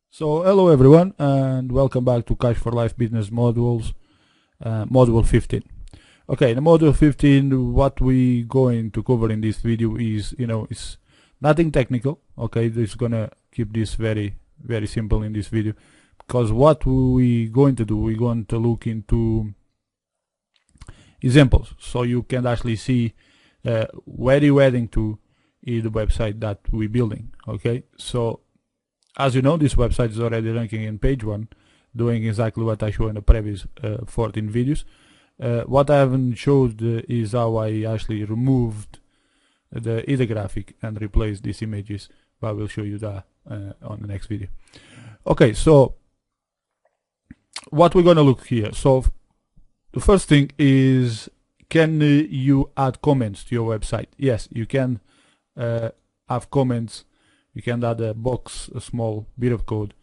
So hello everyone and welcome back to Cash for Life Business Modules, Module 15. Okay, in Module 15 what we going to cover in this video is, it's nothing technical. Okay, just gonna keep this very simple in this video, because what we going to do, we're going to look into examples so you can actually see where you're heading to in the website that we're building. Okay, so as you know, this website is already ranking in page 1, doing exactly what I showed in the previous 14 videos. What I haven't showed is how I actually removed the header graphic and replaced these images, but I will show you that on the next video. Okay, so what we're going to look here. So the first thing is, can you add comments to your website? Yes, you can have comments. You can add a box, a small bit of code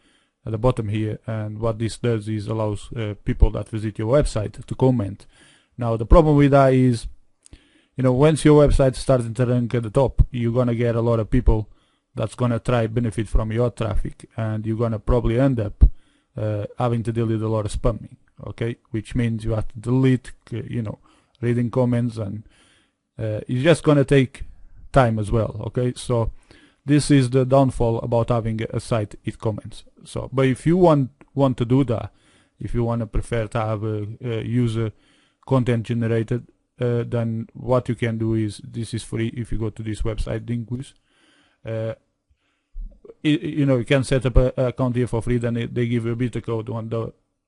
at the bottom here, and what this does is allows people that visit your website to comment. Now the problem with that is, once your website starts to rank at the top, you're gonna get a lot of people that's gonna try benefit from your traffic, and you're gonna probably end up having to delete a lot of spamming. Okay, which means you have to delete, reading comments, and it's just gonna take time as well. Okay, so this is the downfall about having a site with comments. So, but if you want to do that, if you want to prefer to have a user content generated, then what you can do is, this is free. If you go to this website, Dingus, you can set up an account here for free. Then they give you a bit of code on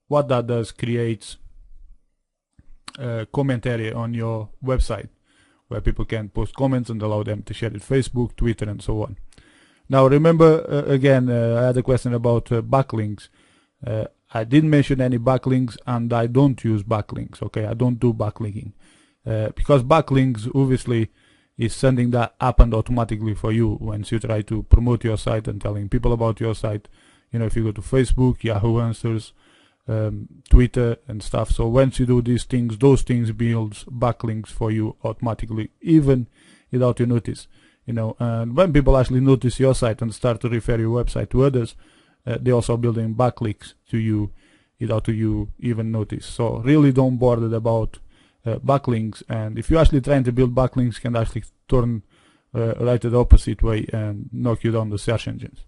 what that does, creates a comment area on your website where people can post comments and allow them to share it Facebook, Twitter, and so on. Now remember, again, I had a question about backlinks. I didn't mention any backlinks, and I don't use backlinks. Okay, I don't do backlinking because backlinks obviously is something that happened automatically for you once you try to promote your site and telling people about your site. If you go to Facebook, Yahoo Answers, Twitter and stuff. So once you do these things, those things builds backlinks for you automatically, even without you notice. And when people actually notice your site and start to refer your website to others, they also building backlinks to you without you even notice. So really don't bother about backlinks, and if you're actually trying to build backlinks, can actually turn right the opposite way and knock you down the search engines.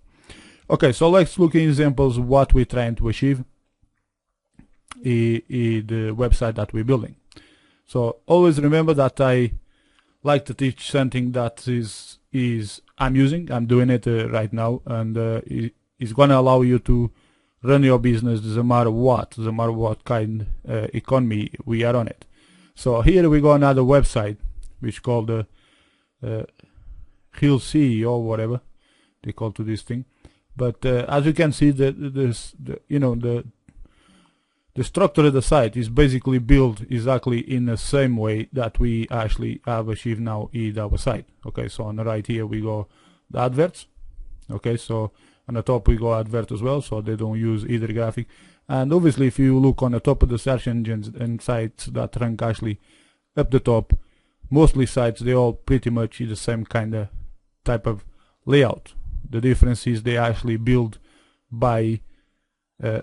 Okay, so let's look at examples what we're trying to achieve in the website that we're building. So always remember that I like to teach something that I'm doing it right now, and it's going to allow you to run your business no matter what kind economy we are on it. So here we got another website which called Hill C or whatever they call to this thing. But as you can see, the structure of the site is basically built exactly in the same way that we actually have achieved now in our site. Okay, so on the right here we go the adverts. Okay, so on the top we go advert as well, so they don't use either graphic. And obviously if you look on the top of the search engines and sites that rank actually up the top, mostly sites, they all pretty much the same kind of type of layout. The difference is they actually build by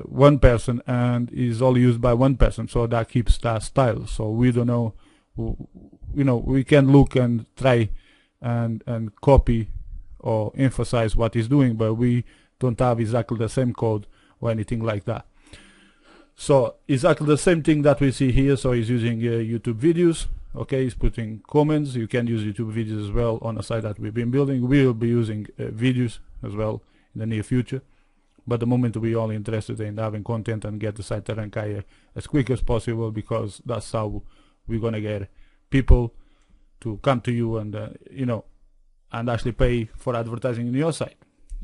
one person and is all used by one person, so that keeps that style. So we don't know, we can look and try and copy or emphasize what he's doing, but we don't have exactly the same code or anything like that. So exactly the same thing that we see here. So he's using YouTube videos. Okay, he's putting comments. You can use YouTube videos as well on a site that we've been building. We will be using videos as well in the near future. But the moment we're only interested in having content and get the site to rank higher as quick as possible, because that's how we're gonna get people to come to you and and actually pay for advertising in your site.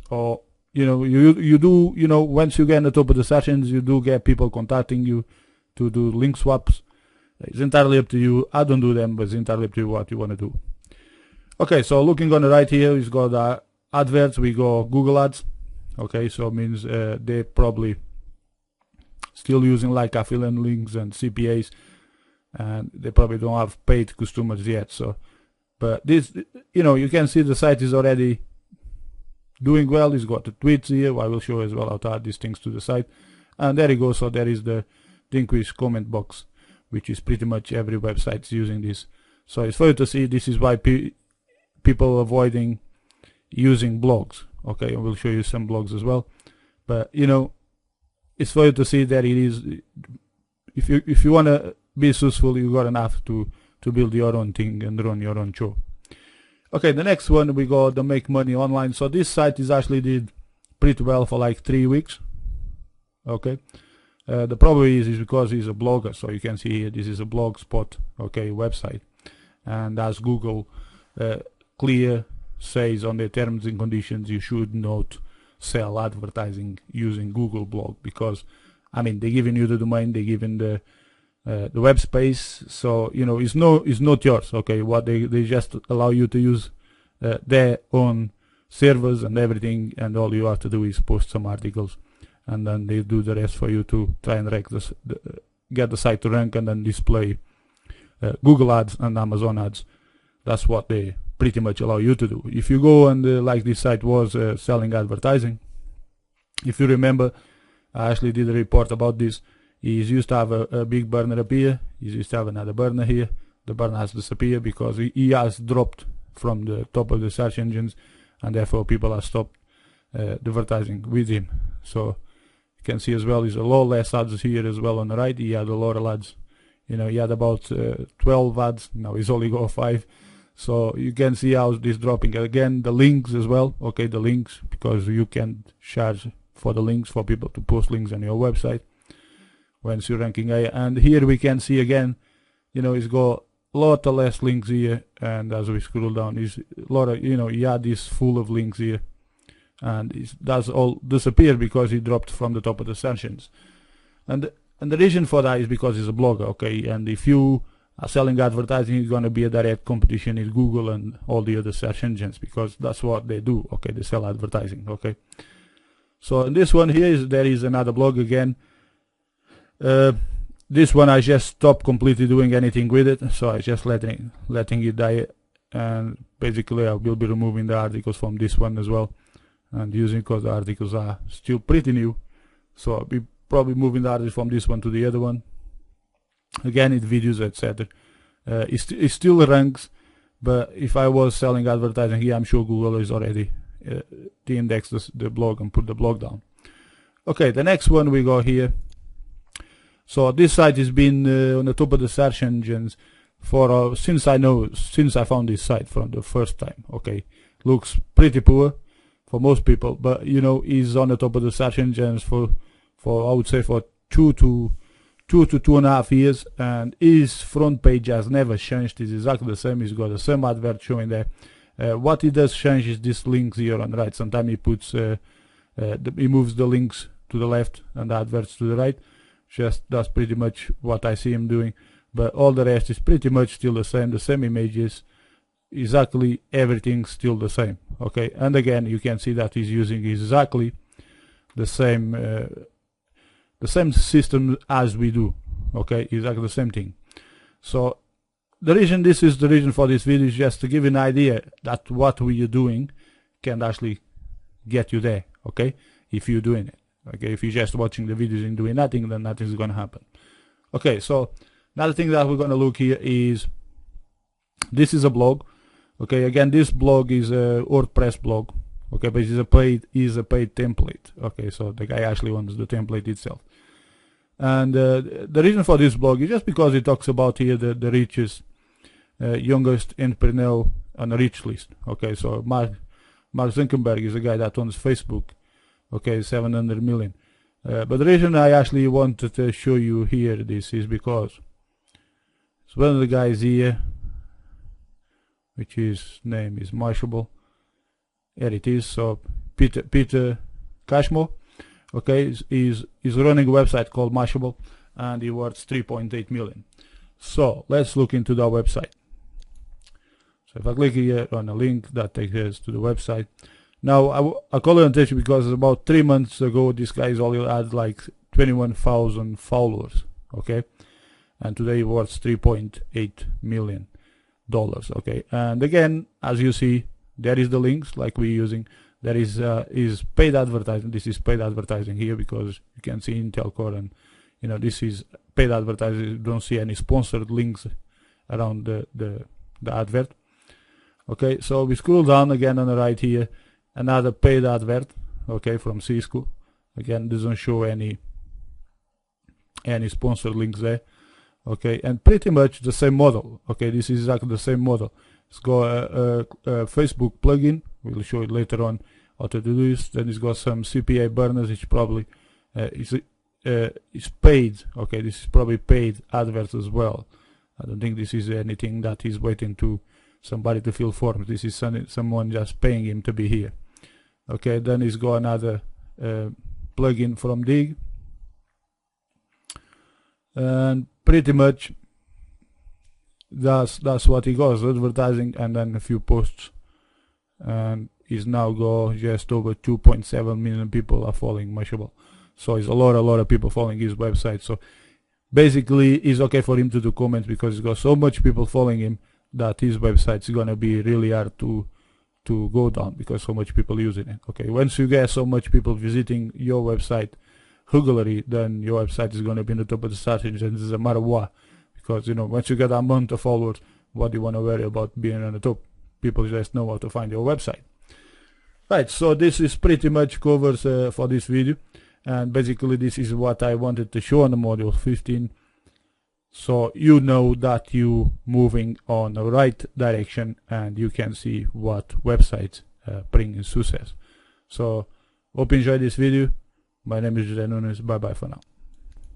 Or you do once you get on the top of the search engines, you do get people contacting you to do link swaps. It's entirely up to you. I don't do them, but it's entirely up to you what you want to do. Okay, so looking on the right here, we've got the adverts. We go Google Ads. Okay, so it means they're probably still using like affiliate links and CPAs, and they probably don't have paid customers yet. So, but this, you can see the site is already doing well. He's got the tweets here. I will show as well how to add these things to the site. And there you go. So there is the Dinquish comment box, which is pretty much every website is using this. So it's for you to see. This is why people avoiding using blogs. Okay, I will show you some blogs as well. But you know, it's for you to see that it is. If you want to be successful, you got enough to build your own thing and run your own show. Okay, the next one we got the Make Money Online. So this site is actually did pretty well for like 3 weeks. Okay, the problem is because he's a blogger. So you can see here, this is a blogspot, okay, website, and as Google clear says on their terms and conditions, you should not sell advertising using Google blog, because I mean they're giving you the domain, they're giving the web space, so you know it's not yours. Okay, what they just allow you to use their own servers and everything, and all you have to do is post some articles, and then they do the rest for you to try and rank get the site to rank, and then display Google ads and Amazon ads. That's what they pretty much allow you to do. If you go and like this site was selling advertising, if you remember, I actually did a report about this. He used to have a big burner up here. He used to have another burner here. The burner has disappeared because he has dropped from the top of the search engines, and therefore people have stopped advertising with him. So you can see as well, there's a lot less ads here as well on the right. He had a lot of ads. You know, he had about 12 ads. Now he's only got 5. So you can see how this dropping. Again, the links as well. Okay, the links, because you can charge for the links for people to post links on your website when you're ranking higher. And here we can see again, you know, it's got a lot of less links here, and as we scroll down, is a lot of, you know, he had this full of links here, and it does all disappear because he dropped from the top of the search engines. And the reason for that is because he's a blogger, okay, and if you are selling advertising, it's going to be a direct competition with Google and all the other search engines, because that's what they do, okay, they sell advertising, okay. So in this one here there is another blog again. This one I just stopped completely doing anything with it, so I just letting it die, and basically I will be removing the articles from this one as well, and using, because the articles are still pretty new, so I'll be probably moving the articles from this one to the other one. Again, it videos, etc. It still ranks, but if I was selling advertising here, I'm sure Google is already de-indexed the blog and put the blog down. Okay, the next one we got here. So this site has been on the top of the search engines for since I found this site from the first time. Okay, looks pretty poor for most people, but you know, is on the top of the search engines for I would say for 2 to 2.5 years, and his front page has never changed. It's exactly the same. He's got the same advert showing there. What he does change is this links here on the right. Sometimes he puts he moves the links to the left and the adverts to the right. Just that's pretty much what I see him doing, but all the rest is pretty much still the same images, exactly everything still the same. Okay, and again you can see that he's using exactly the same system as we do. Okay, exactly the same thing. So this is the reason for this video, is just to give you an idea that what we are doing can actually get you there. Okay, if you're doing it. Okay, if you're just watching the videos and doing nothing, then nothing's going to happen. Okay, so another thing that we're going to look here is, this is a blog. Okay, again, this blog is a WordPress blog. Okay, but it's a paid template. Okay, so the guy actually wants the template itself. And the reason for this blog is just because it talks about here the richest, youngest entrepreneur on the rich list. Okay, so Mark Zuckerberg is a guy that owns Facebook. Okay, 700 million. But the reason I actually wanted to show you here this is because it's one of the guys here, which his name is Mashable. Here it is. So Peter Cashmore. Okay, he's running a website called Mashable, and he worth 3.8 million. So let's look into that website. So if I click here on a link, that takes us to the website. Now I call it attention because about 3 months ago this guy only had like 21,000 followers, okay, and today he worth $3.8 million. Okay, and again, as you see, there is the links like we're using. there is paid advertising. This is paid advertising here, because you can see Intel Core, and this is paid advertising. You don't see any sponsored links around the advert. Okay, so we scroll down again on the right here, another paid advert, okay, from Cisco. Again, doesn't show any sponsored links there. Okay, and pretty much the same model. Okay, this is exactly the same model. It's got a Facebook plugin. We'll show it later on how to do this. Then it's got some CPA burners, which probably is paid. Okay, this is probably paid adverts as well. I don't think this is anything that is waiting to somebody to fill forms. This is someone just paying him to be here. Okay, then it's got another plugin from Dig, and pretty much that's what he goes, advertising and then a few posts, and he's now got just over 2.7 million people are following Mashable. So it's a lot of people following his website. So basically it's okay for him to do comments, because he's got so much people following him that his website's gonna be really hard to go down, because so much people using it. Okay, once you get so much people visiting your website regularly, then your website is going to be in the top of the search engines, doesn't matter what, because once you get that amount of followers, what do you want to worry about being on the top? People just know how to find your website. Right, so this is pretty much covers for this video, and basically this is what I wanted to show on the module 15, so you know that you moving on the right direction, and you can see what websites bring in success. So hope you enjoyed this video. My name is José Nunes. Bye bye for now.